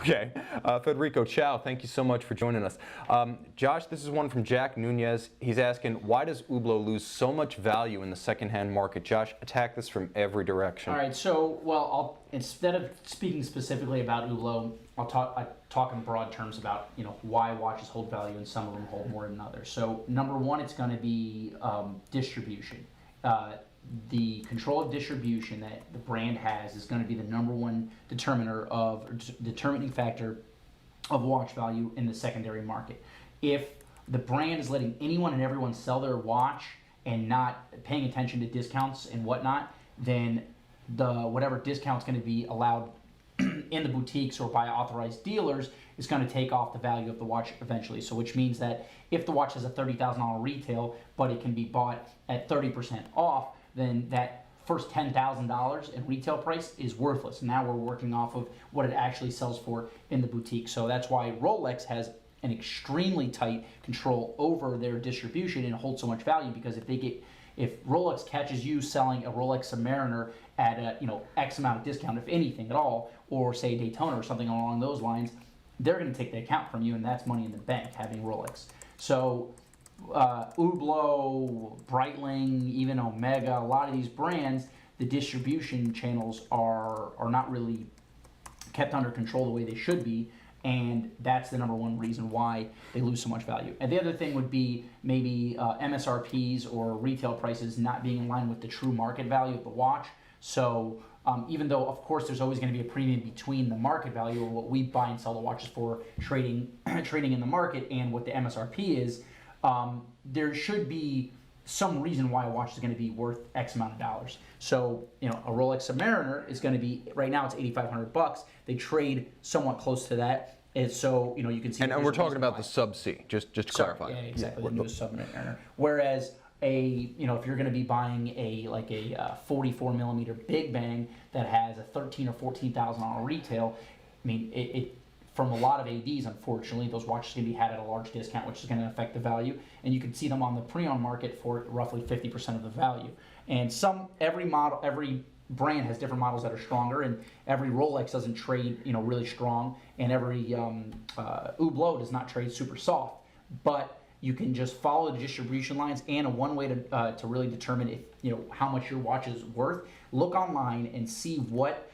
Okay. Federico, ciao. Thank you so much for joining us. Josh, this is one from Jack Nunez. He's asking, why does Hublot lose so much value in the secondhand market? Josh, attack this from every direction. All right. So, well, instead of speaking specifically about Hublot, I talk in broad terms about why watches hold value and some of them hold more than others. So, number one, it's going to be distribution. The control of distribution that the brand has is going to be the number one determining factor of watch value in the secondary market. If the brand is letting anyone and everyone sell their watch and not paying attention to discounts and whatnot, then whatever discount's going to be allowed in the boutiques or by authorized dealers is going to take off the value of the watch eventually. So which means that if the watch has a $30,000 retail, but it can be bought at 30% off, then that first $10,000 in retail price is worthless. Now we're working off of what it actually sells for in the boutique. So that's why Rolex has an extremely tight control over their distribution and holds so much value, because if Rolex catches you selling a Rolex Submariner at a X amount of discount, if anything at all, or say Daytona or something along those lines, they're going to take the account from you, and that's money in the bank having Rolex. So Hublot, Breitling, even Omega, a lot of these brands, the distribution channels are not really kept under control the way they should be, and that's the number one reason why they lose so much value. And the other thing would be maybe MSRPs or retail prices not being in line with the true market value of the watch. So even though, of course, there's always going to be a premium between the market value or what we buy and sell the watches for trading in the market and what the MSRP is, there should be some reason why a watch is going to be worth X amount of dollars. So, a Rolex Submariner is going to be, right now it's $8,500. They trade somewhat close to that. And so, you can see. And we're talking about the Sub C, just to clarify. Yeah, exactly, the newest Submariner. Whereas if you're going to be buying a 44 millimeter Big Bang that has a $13,000 or $14,000 retail, I mean, from a lot of ADs, unfortunately, those watches can be had at a large discount, which is going to affect the value. And you can see them on the pre-owned market for roughly 50% of the value. And every brand has different models that are stronger, and every Rolex doesn't trade, really strong, and every Hublot does not trade super soft. But you can just follow the distribution lines, and one way to really determine if how much your watch is worth. Look online and see what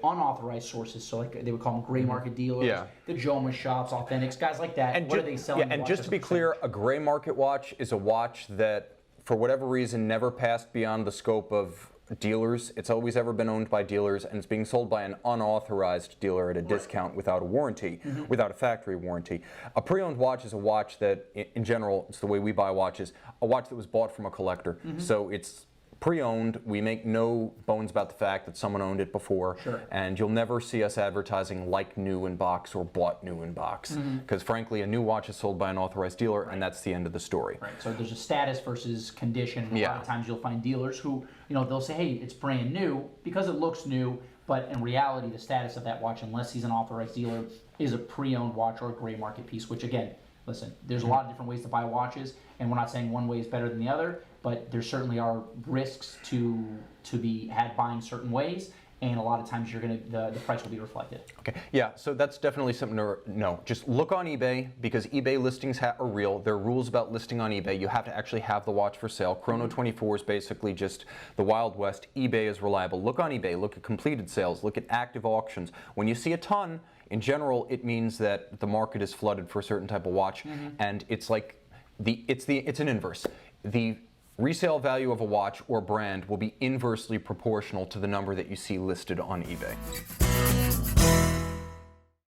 unauthorized sources, so like they would call them gray market dealers, the Joma shops, Authentics, guys like that. And what are they selling? Yeah, and just to be clear, a gray market watch is a watch that, for whatever reason, never passed beyond the scope of dealers. It's always ever been owned by dealers, and it's being sold by an unauthorized dealer at a discount without a warranty, without a factory warranty. A pre-owned watch is a watch that, in general, it's the way we buy watches, a watch that was bought from a collector. So it's pre-owned. We make no bones about the fact that someone owned it before, and you'll never see us advertising like new in box or bought new in box, because frankly, a new watch is sold by an authorized dealer, and that's the end of the story. Right. So there's a status versus condition. A lot of times you'll find dealers who, they'll say, hey, it's brand new because it looks new, but in reality, the status of that watch, unless he's an authorized dealer, is a pre-owned watch or a gray market piece. Which again, listen, there's a lot of different ways to buy watches, and we're not saying one way is better than the other, but there certainly are risks to be had buying certain ways, and a lot of times the price will be reflected. Okay, yeah, so that's definitely something to know. Just look on eBay, because eBay listings are real. There are rules about listing on eBay. You have to actually have the watch for sale. Chrono 24 is basically just the Wild West. eBay is reliable. Look on eBay, look at completed sales, look at active auctions. When you see a ton, in general, it means that the market is flooded for a certain type of watch, and it's like it's an inverse. The resale value of a watch or brand will be inversely proportional to the number that you see listed on eBay.